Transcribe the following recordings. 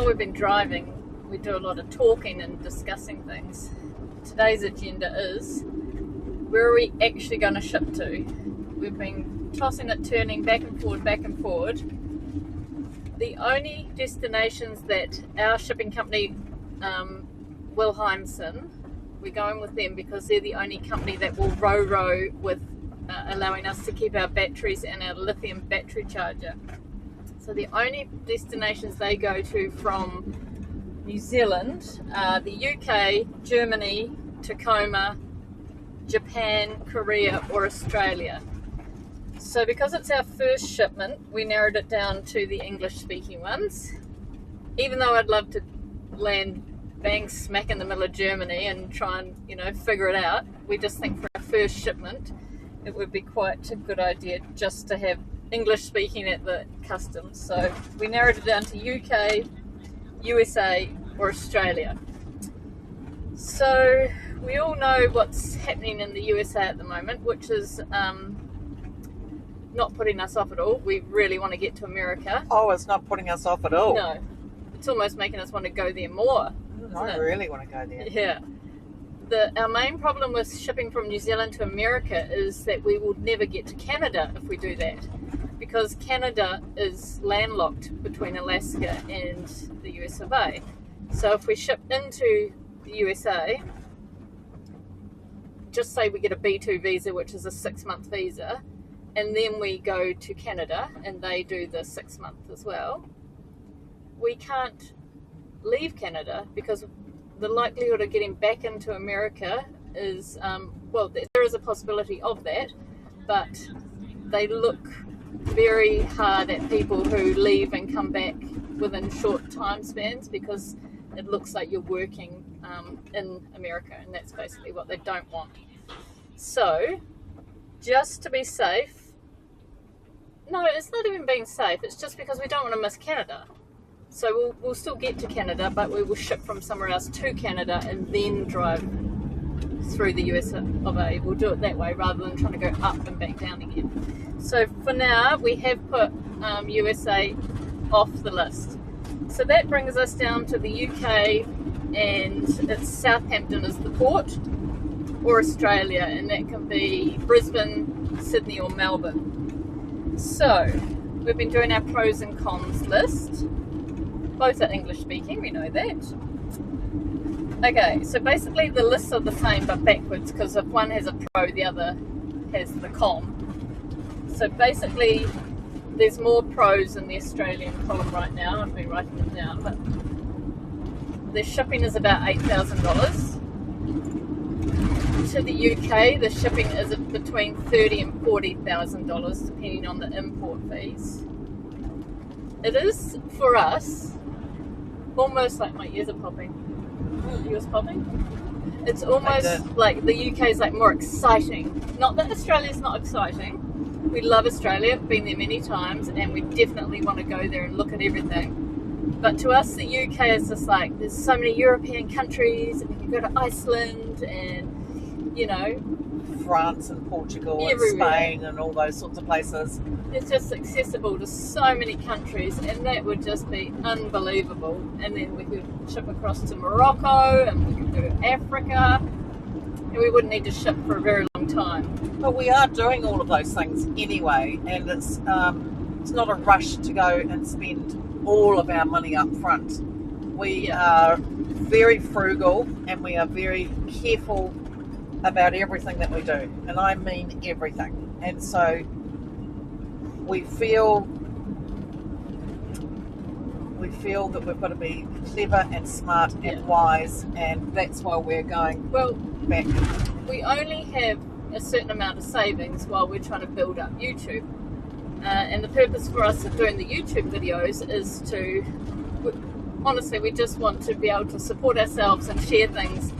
while we've been driving, we do a lot of talking and discussing things. Today's agenda is, where are we actually going to ship to? We've been tossing it, turning back and forward, back and forward. The only destinations that our shipping company, Wilhelmsen, we're going with them because they're the only company that will row with allowing us to keep our batteries and our lithium battery charger. So the only destinations they go to from New Zealand are the UK, Germany, Tacoma, Japan, Korea or Australia. So because it's our first shipment, we narrowed it down to the English speaking ones. Even though I'd love to land bang smack in the middle of Germany and try and, figure it out, we just think for our first shipment it would be quite a good idea just to have English speaking at the customs. So we narrowed it down to UK, USA or Australia. So we all know what's happening in the USA at the moment, which is not putting us off at all. We really want to get to America. Oh, it's not putting us off at all. No, it's almost making us want to go there more. I really want to go there. Yeah. Our main problem with shipping from New Zealand to America is that we will never get to Canada if we do that, because Canada is landlocked between Alaska and the US of A. So if we ship into the USA, just say we get a B2 visa, which is a 6-month visa, and then we go to Canada and they do the 6-month as well, we can't leave Canada because the likelihood of getting back into America is, there is a possibility of that, but they look very hard at people who leave and come back within short time spans because it looks like you're working in America, and that's basically what they don't want. So, just to be safe, no, it's not even being safe, it's just because we don't want to miss Canada. So we'll still get to Canada, but we will ship from somewhere else to Canada and then drive through the US of A. We'll do it that way rather than trying to go up and back down again. So for now, we have put USA off the list. So that brings us down to the UK, and it's Southampton is the port, or Australia, and that can be Brisbane, Sydney or Melbourne. So we've been doing our pros and cons list. Both are English speaking, we know that. Okay, so basically the lists are the same but backwards, because if one has a pro, the other has the con. So basically there's more pros in the Australian column right now. I've been writing them down, but the shipping is about $8,000. To the UK, the shipping is between $30,000 and $40,000 depending on the import fees. It is, for us, almost like my ears are popping. Yours popping? It's almost like the UK is like more exciting. Not that Australia's not exciting. We love Australia, been there many times, and we definitely want to go there and look at everything. But to us, the UK is just like, there's so many European countries, and we can go to Iceland and, France and Portugal everywhere. And Spain and all those sorts of places. It's just accessible to so many countries, and that would just be unbelievable. And then we could ship across to Morocco, and we could do Africa, and we wouldn't need to ship for a very long time. But we are doing all of those things anyway, and it's not a rush to go and spend all of our money up front. We are very frugal, and we are very careful about everything that we do, and I mean everything. And so we feel that we've got to be clever and smart and wise, and that's why we're going back. We only have a certain amount of savings while we're trying to build up YouTube, and the purpose for us of doing the YouTube videos is to, honestly, we just want to be able to support ourselves and share things,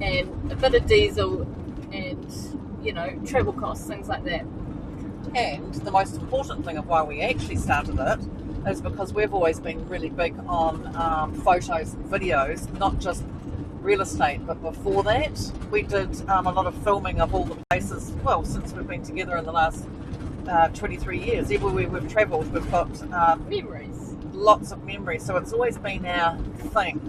and a bit of diesel and travel costs, things like that. And the most important thing of why we actually started it is because we've always been really big on photos and videos, not just real estate, but before that we did a lot of filming of all the places, since we've been together in the last 23 years. Everywhere we've travelled, we've got memories, lots of memories. So it's always been our thing.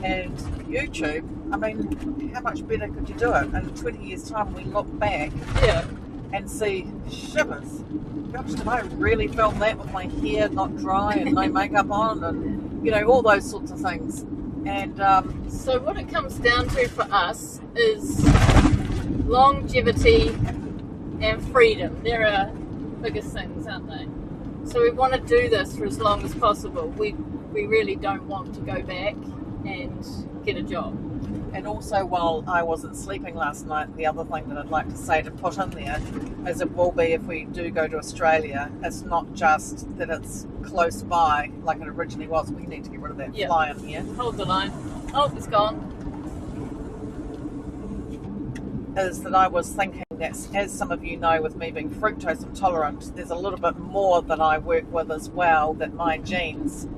And YouTube, I mean, how much better could you do it? In 20 years' time, we look back and see, shivers, gosh, did I really film that with my hair not dry and no makeup on, and, you know, all those sorts of things. And so what it comes down to for us is longevity and freedom. They're our biggest things, aren't they? So we want to do this for as long as possible. We really don't want to go back and get a job. And also, while I wasn't sleeping last night, the other thing that I'd like to say to put in there is it will be, if we do go to Australia, it's not just that it's close by like it originally was. We need to get rid of that fly in here. Hold the line. Oh, it's gone. Is that I was thinking that, as some of you know, with me being fructose intolerant, there's a little bit more that I work with as well, that my genes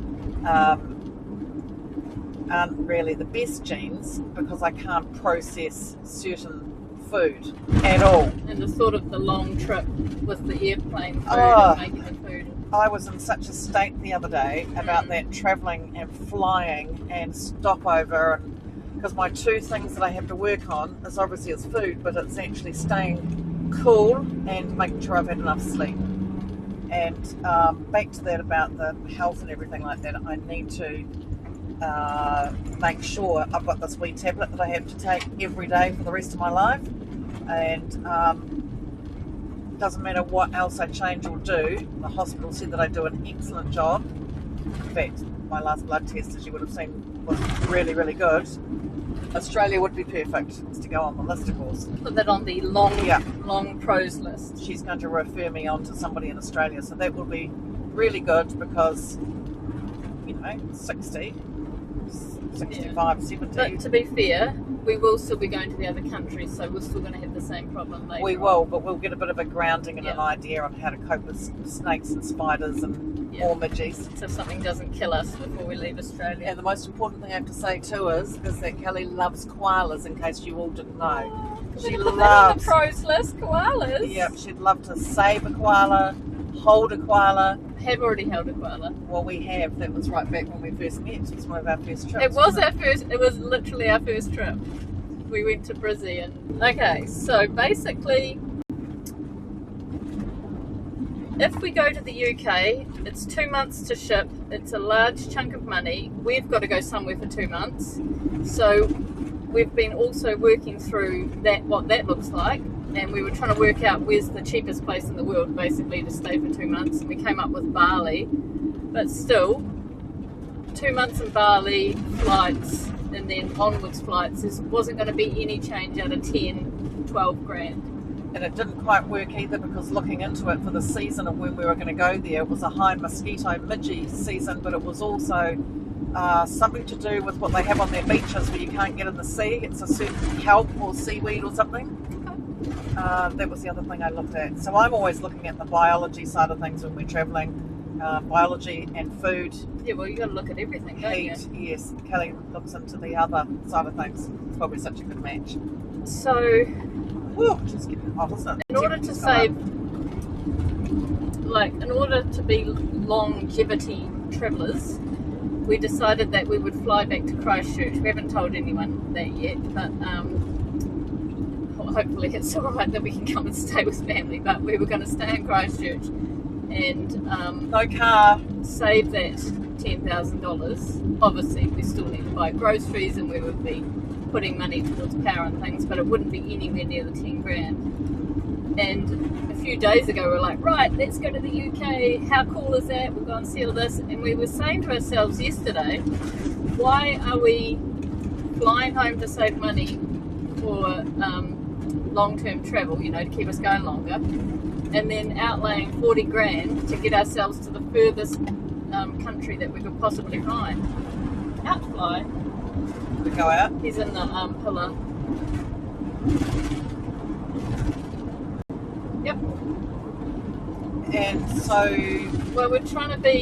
aren't really the best genes, because I can't process certain food at all. And the sort of the long trip with the airplane food and making the food. I was in such a state the other day about that travelling and flying and stopover, and because my two things that I have to work on is obviously is food, but it's actually staying cool and making sure I've had enough sleep. And back to that about the health and everything like that, I need to make sure I've got this wee tablet that I have to take every day for the rest of my life, and doesn't matter what else I change or do. The hospital said that I do an excellent job. In fact, my last blood test, as you would have seen, was really, really good. Australia would be perfect to go on the list, of course. Put that on the long pros list. She's going to refer me on to somebody in Australia, so that will be really good, because, you know, 60, 65, 70. But to be fair, we will still be going to the other countries, so we're still going to have the same problem later. We will, but we'll get a bit of a grounding and an idea on how to cope with snakes and spiders and more midgies. So something doesn't kill us before we leave Australia. And the most important thing I have to say too is that Kelly loves koalas, in case you all didn't know. She loves the pros list, koalas. Yep, she'd love to save a koala, hold a koala. Have already held a koala. Well, we have. That was right back when we first met. It was one of our first trips. It was our first. It was literally our first trip. We went to Brizzy, and okay, so basically, if we go to the UK, it's 2 months to ship. It's a large chunk of money. We've got to go somewhere for 2 months, so we've been also working through that, what that looks like. And we were trying to work out where's the cheapest place in the world, basically, to stay for 2 months. And we came up with Bali, but still, 2 months in Bali, flights, and then onwards flights, wasn't going to be any change out of 10, 12 grand. And it didn't quite work either, because looking into it for the season of when we were going to go there, it was a high mosquito midgie season, but it was also something to do with what they have on their beaches where you can't get in the sea. It's a certain kelp or seaweed or something. That was the other thing I looked at. So I'm always looking at the biology side of things when we're travelling, biology and food. Yeah, well, you got to look at everything, don't you? Heat, yes. Kelly looks into the other side of things. It's probably such a good match. So, just getting hot, isn't it? In order to save, like, in order to be longevity travellers, we decided that we would fly back to Christchurch. We haven't told anyone that yet, but hopefully it's all right that we can come and stay with family. But we were going to stay in Christchurch and no car, save that $10,000. Obviously, we still need to buy groceries, and we would be putting money towards power and things, but it wouldn't be anywhere near the 10 grand. And a few days ago, we were like, right, let's go to the UK. How cool is that? We'll go and see all this. And we were saying to ourselves yesterday, why are we flying home to save money for long-term travel, you know, to keep us going longer, and then outlaying 40 grand to get ourselves to the furthest country that we could possibly find? Outfly. we go out. He's in the pillar. Yep. And so, well, we're trying to.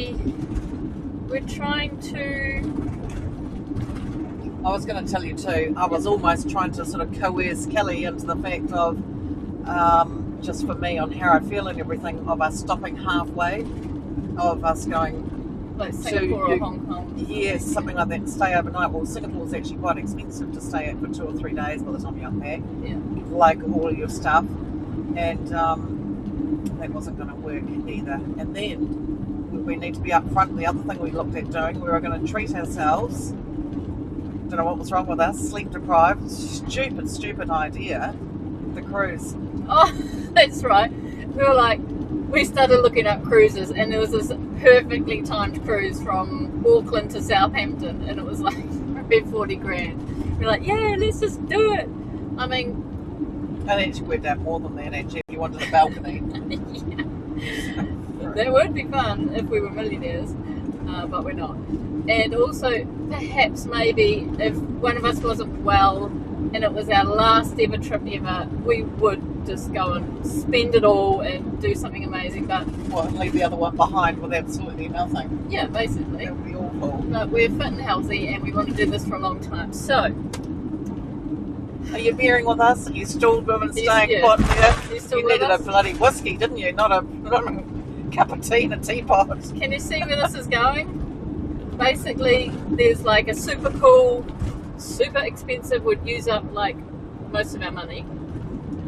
I was going to tell you too, I was almost trying to sort of coerce Kelly into the fact of, just for me, on how I feel and everything, of us stopping halfway, of us going, Like Singapore or you- Hong Kong. Yes, something like that, and stay overnight. Well, Singapore is actually quite expensive to stay at for 2 or 3 days by the time you're back, Yeah. like all your stuff, and that wasn't going to work either. And then we need to be upfront. The other thing we looked at doing, we were going to treat ourselves. Don't know what was wrong with us. Sleep deprived. Stupid idea. The cruise. Oh, that's right. We started looking up cruises, and there was this perfectly timed cruise from Auckland to Southampton, and it was like around 40 grand. We're like, yeah, let's just do it. I mean, And actually worked out more than that. Actually, if you wanted a balcony. yeah. That would be fun if we were millionaires, but we're not. And also, perhaps maybe if one of us wasn't well and it was our last ever trip ever, we would just go and spend it all and do something amazing. But Well, and leave the other one behind with absolutely nothing. yeah, basically. That would be awful. But we're fit and healthy, and we want to do this for a long time. So, Are you bearing with us? Are you still doing staying yeah. put there? you still You with needed us? a bloody whiskey, didn't you? Not a cup of tea in a teapot. Can you see where this is going? Basically, there's like a super cool, super expensive would use up like most of our money,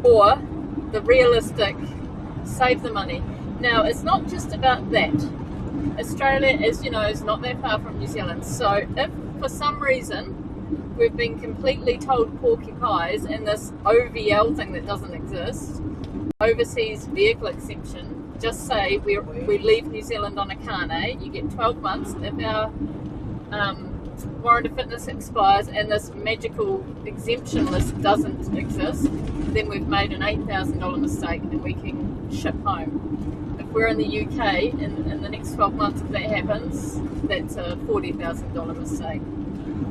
or the realistic save the money. Now, it's not just about that. Australia, as you know, is not that far from New Zealand. So if for some reason we've been completely told porky pies and this OVL thing that doesn't exist, overseas vehicle exemption, just say we leave New Zealand on a carnet, you get 12 months. If our warrant of fitness expires and this magical exemption list doesn't exist, then we've made an $8,000 mistake and we can ship home. If we're in the UK in the next 12 months, if that happens, that's a $40,000 mistake.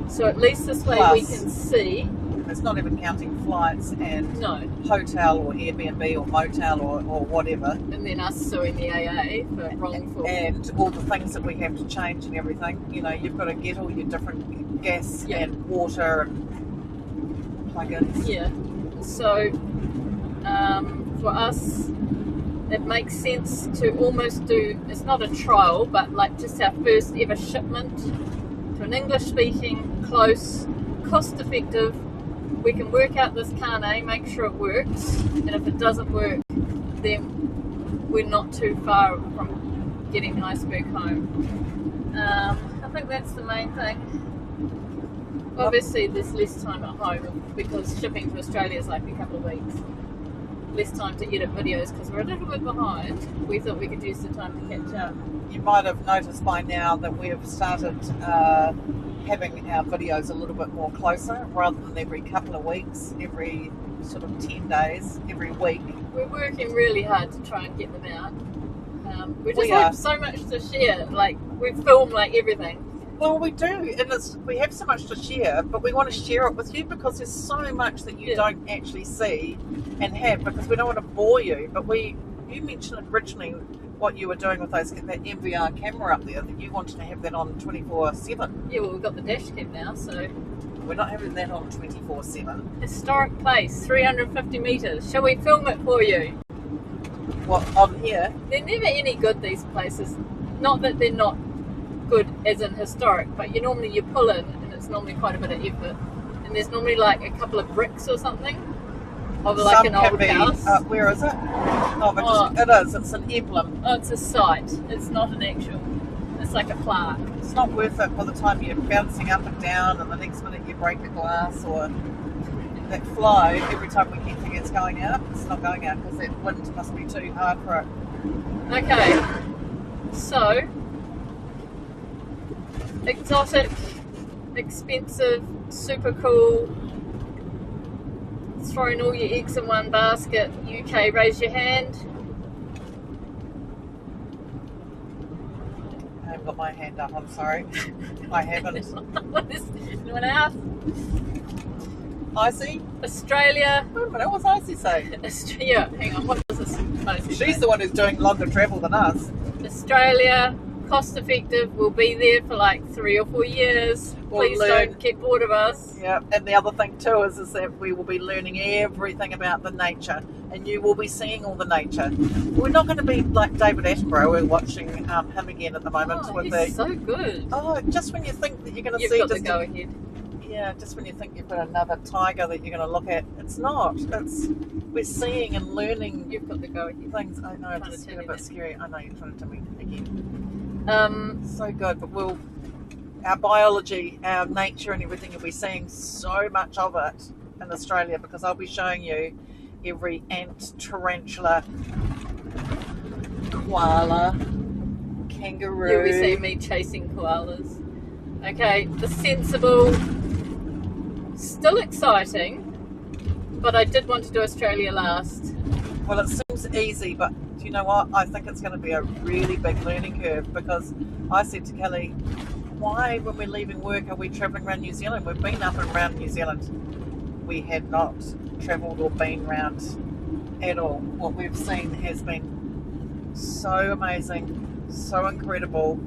So at least this way we Plus- can see. It's not even counting flights and No. hotel or Airbnb or motel or whatever, And then us suing the AA for wrongful. and all the things that we have to change and everything. You know, you've got to get all your different gas Yeah. and water and plugins. Yeah. So for us, it makes sense to almost do, it's not a trial, but like just our first ever shipment to an English speaking, close, cost effective. We can work out this carnet, make sure it works, and if it doesn't work, then we're not too far from getting Iceberg home. I think that's the main thing. Obviously, there's less time at home because shipping to Australia is like a couple of weeks. Less time to edit videos because we're a little bit behind. We thought we could use the time to catch up. You might have noticed by now that we have started having our videos a little bit more closer, rather than every couple of weeks, every sort of 10 days, every week. We're working really hard to try and get them out. We just We have are. so much to share. Like we film like everything. Well, we do, and we have so much to share, but we want to share it with you because there's so much that you Yeah. don't actually see and have, because we don't want to bore you. But you mentioned originally what you were doing with that MVR camera up there, that you wanted to have that on 24/7. Yeah, well, we've got the dash cam now, so We're not having that on 24/7. historic place, 350 metres. Shall we film it for you? What, on here? They're never any good, these places. Not that they're not good as in historic, but you pull in and it's normally quite a bit of effort. And there's normally like a couple of bricks or something of like Some an can old be, house. where is it? Oh, but Oh. it is. It's an emblem. Oh, it's a site. It's not an actual. It's like a plaque. It's not worth it by the time you're bouncing up and down and the next minute you break a glass, or that fly, every time we keep thinking it's going out, it's not going out because that wind must be too hard for it. Okay. So, exotic, expensive, super cool. Throwing all your eggs in one basket. UK, raise your hand. I haven't got my hand up, I'm sorry. I haven't. What is anyone else? Icy? Australia. Wait a minute, what's Icy say? Australia. Hang on. What does this supposed to She's say? the one who's doing longer travel than us. Australia, cost effective. We'll be there for like 3 or 4 years. We'll Please learn. don't get bored of us. Yeah, and the other thing too is that we will be learning everything about the nature, and you will be seeing all the nature. We're not going to be like David Attenborough. We're watching him again at the moment Oh, with he's so good. just when you think that you're going to You've see got just the go ahead. yeah, just when you think you've got another tiger that you're going to look at, it's not. We're seeing and learning You've got the go ahead. things. I know Trying it's to been tell a you bit that. scary. I know you're trying to tell me again. So So good, but our biology, our nature, and everything, you'll be seeing so much of it in Australia because I'll be showing you every ant, tarantula, koala, kangaroo. you'll be seeing me chasing koalas. Okay, the sensible, still exciting, but I did want to do Australia last. Well, it seems easy, but do you know what? I think it's going to be a really big learning curve because I said to Kelly, why, when we're leaving work, are we travelling around New Zealand? We've been up and around New Zealand. We had not travelled or been around at all. What we've seen has been so amazing, so incredible,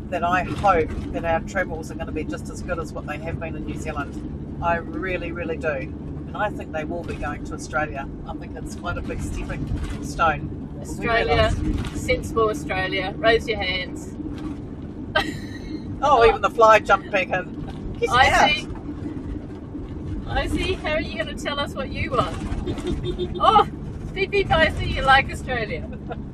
that I hope that our travels are going to be just as good as what they have been in New Zealand. I really, really do. And I think they will be going to Australia. I think it's quite a big stepping stone. Australia, sensible Australia. Raise your hands. Oh, even the fly jumped back in. Get out. Icy, how are you going to tell us what you want? Oh, beep, Icy, you like Australia.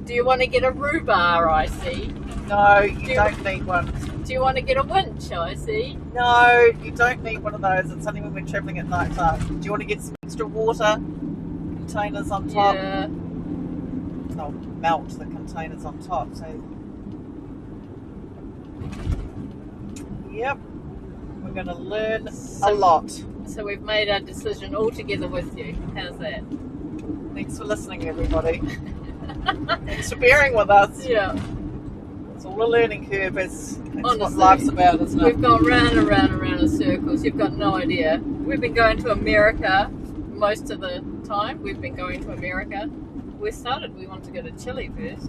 Do you want to get a rhubarb, Icy? No, you don't need one. Do you want to get a winch, Icy? No, you don't need one of those. It's only when we're travelling at night time. Do you want to get some extra water? Containers on top. Yeah. I'll melt the containers on top. So, yep, we're going to learn a lot. So we've made our decision all together with you. How's that? Thanks for listening, everybody. Thanks for bearing with us. Yeah. It's all a learning curve. It's what Honestly, life's about, isn't it? We've gone round and round and round in circles. You've got no idea. We've been going to America most of the time. We've been going to America. We wanted to go to Chile first.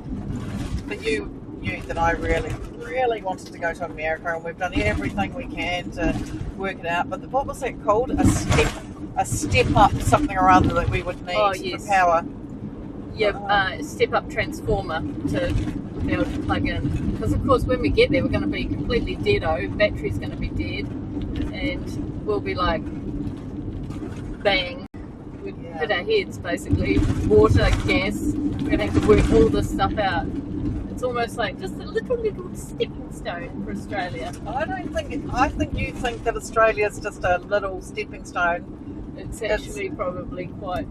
But you knew that I really, really wanted to go to America, and we've done everything we can to work it out. But what was that called? A step up something or other that we would need for power. Yeah, step up transformer to be able to plug in. Because of course when we get there we're going to be completely dead-o, battery's going to be dead, and we'll be like, bang, we'd hit our heads basically, water, gas, we're going to have to work all this stuff out. It's almost like just a little stepping stone for Australia. I think you think that Australia's just a little stepping stone. It's actually probably quite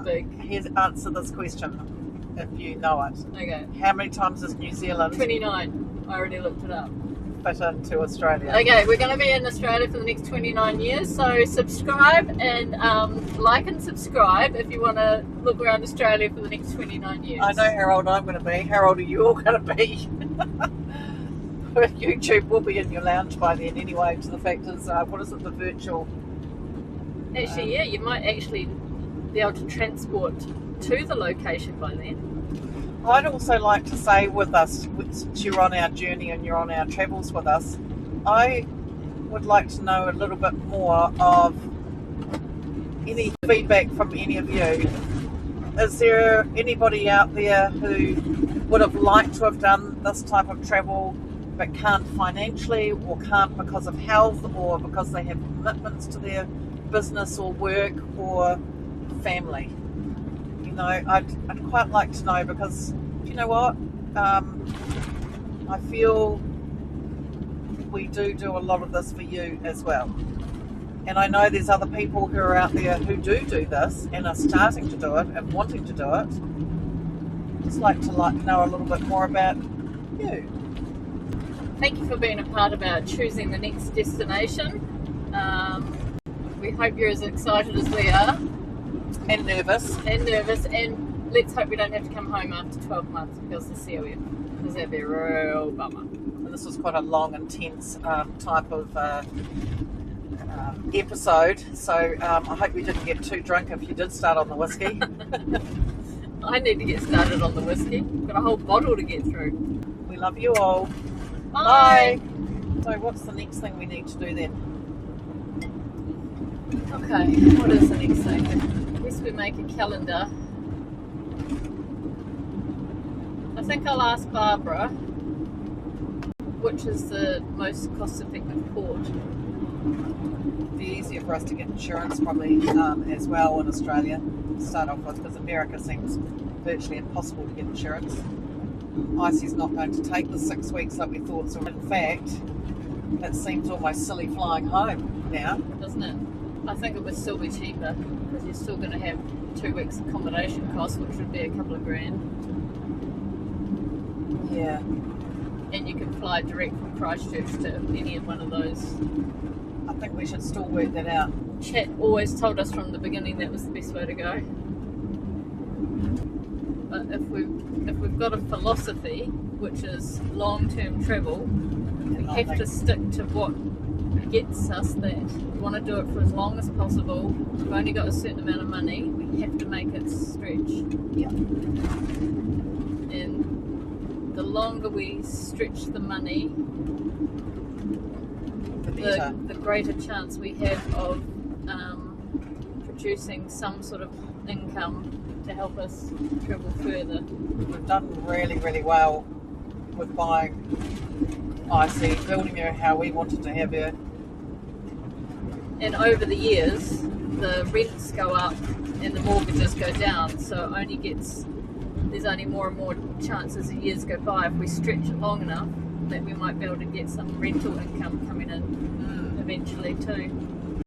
big. Here's answer this question if you know it. Okay. How many times is New Zealand 29. I already looked it up. fit into Australia? Okay, we're going to be in Australia for the next 29 years, so subscribe and like and subscribe if you want to look around Australia for the next 29 years. I know how old I'm going to be. How old are you all going to be? YouTube will be in your lounge by then anyway. To the fact is, what is it, the virtual? Actually, yeah, you might actually be able to transport to the location by then. I'd also like to say with us, since you're on our journey and you're on our travels with us, I would like to know a little bit more of any feedback from any of you. Is there anybody out there who would have liked to have done this type of travel but can't financially, or can't because of health, or because they have commitments to their business or work or family? You know, I'd quite like to know, because you know what, I feel we do a lot of this for you as well, and I know there's other people who are out there who do this and are starting to do it and wanting to do it. Just like to know a little bit more about you. Thank you for being a part of our choosing the next destination. We hope you're as excited as we are. And nervous. And let's hope we don't have to come home after 12 months because of the COF, because that'd be a real bummer. And this was quite a long, intense type of episode, so I hope you didn't get too drunk if you did start on the whiskey. I need to get started on the whiskey. Got a whole bottle to get through. We Love you all. Bye. So what's the next thing we need to do then? Okay, what is the next thing? I guess we make a calendar. I think I'll ask Barbara which is the most cost-effective port. It'd be easier for us to get insurance probably as well in Australia to start off with, because America seems virtually impossible to get insurance. Icy's not going to take the 6 weeks like we thought, so in fact it seems almost silly flying home now, doesn't it? I think it would still be cheaper because you're still going to have 2 weeks accommodation costs, which would be a couple of grand. Yeah. And you can fly direct from Christchurch to any of one of those. I think we should still work that out. Chat always told us from the beginning that was the best way to go. But if we've got a philosophy, which is long-term travel, we have to stick to what gets us that. We want to do it for as long as possible. We've only got a certain amount of money. We have to make it stretch. Yeah. And the longer we stretch the money, the greater chance we have of producing some sort of income to help us travel further. We've done really, really well with buying Icy, building her how we wanted to have her. And over the years, the rents go up and the mortgages go down, so there's only more and more chances as years go by, if we stretch it long enough, that we might be able to get some rental income coming in eventually too.